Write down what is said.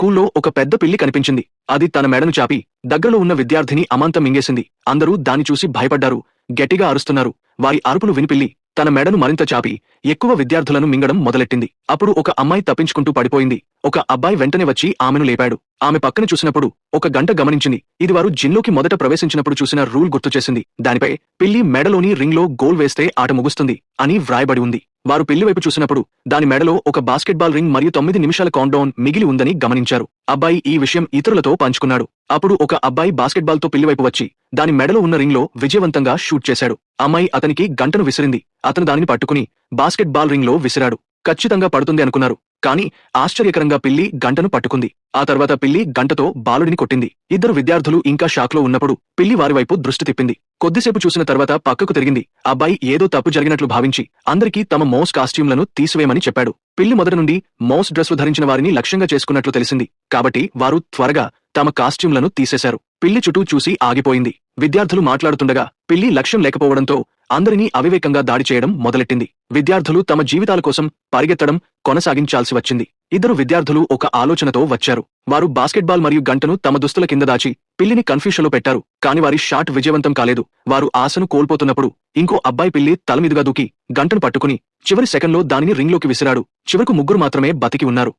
స్కూల్లో ఒక పెద్ద పిల్లి కనిపించింది. అది తన మెడను చాపి దగ్గరలో ఉన్న విద్యార్థిని అమాంతం మింగేసింది. అందరూ దాన్ని చూసి భయపడ్డారు. గట్టిగా అరుస్తున్నారు. వారి అరుపులు విని పిల్లి తన మెడను మరింత చాపి ఎక్కువ విద్యార్థులను మింగడం మొదలెట్టింది. అప్పుడు ఒక అమ్మాయి తప్పించుకుంటూ పడిపోయింది. ఒక అబ్బాయి వెంటనే వచ్చి ఆమెను లేపాడు. ఆమె పక్కన చూసినప్పుడు ఒక గంట గమనించింది. ఇది వారు జిన్లోకి మొదట ప్రవేశించినప్పుడు చూసిన రూల్ గుర్తుచేసింది. దానిపై పిల్లి మెడలోని రింగ్లో గోల్ వేస్తే ఆట ముగుస్తుంది అని వ్రాయబడి ఉంది. వారు పిల్లి వైపు చూసినప్పుడు దాని మెడలో ఒక బాస్కెట్బాల్ రింగ్ మరియు 9 నిమిషాల కౌంట్డౌన్ మిగిలి ఉందని గమనించారు. అబ్బాయి ఈ విషయం ఇతరులతో పంచుకున్నాడు. అప్పుడు ఒక అబ్బాయి బాస్కెట్బాల్ తో పిల్లి వైపు వచ్చి దాని మెడలో ఉన్న రింగ్లో విజయవంతంగా షూట్ చేశాడు. అమ్మాయి అతనికి గంటను విసిరింది. అతను దానిని పట్టుకుని బాస్కెట్ బాల్ రింగ్లో విసిరాడు. ఖచ్చితంగా పడుతుంది అనుకున్నారు. కానీ ఆశ్చర్యకరంగా పిల్లి గంటను పట్టుకుంది. ఆ తర్వాత పిల్లి గంటతో బాలుడిని కొట్టింది. ఇద్దరు విద్యార్థులు ఇంకా షాక్లో ఉన్నప్పుడు పిల్లి వారి వైపు దృష్టి తిప్పింది. కొద్దిసేపు చూసిన తర్వాత పక్కకు తిరిగింది. అబ్బాయి ఏదో తప్పు జరిగినట్లు భావించి అందరికీ తమ మౌస్ కాస్ట్యూమ్లను తీసివేయమని చెప్పాడు. పిల్లి మొదటి నుండి మౌస్ డ్రెస్లు ధరించిన వారిని లక్ష్యంగా చేసుకున్నట్లు తెలిసింది. కాబట్టి వారు త్వరగా తమ కాస్ట్యూమ్లను తీసేశారు. పిల్లి చుట్టూ చూసి ఆగిపోయింది. విద్యార్థులు మాట్లాడుతుండగా పిల్లి లక్ష్యం లేకపోవడంతో అందరినీ అవివేకంగా దాడి చేయడం మొదలెట్టింది. విద్యార్థులు తమ జీవితాల కోసం పరిగెత్తడం కొనసాగించాల్సి వచ్చింది. ఇద్దరు విద్యార్థులు ఒక ఆలోచనతో వచ్చారు. వారు బాస్కెట్బాల్ మరియు గంటను తమ దుస్తుల కింద దాచి పిల్లిని కన్ఫ్యూషన్లో పెట్టారు. కాని వారి షాట్ విజయవంతం కాలేదు. వారు ఆశను కోల్పోతున్నప్పుడు ఇంకో అబ్బాయి పిల్లి తలమీదుగా దూకి గంటను పట్టుకుని చివరి సెకండ్లో దానిని రింగ్లోకి విసిరాడు. చివరకు ముగ్గురు మాత్రమే బతికి ఉన్నారు.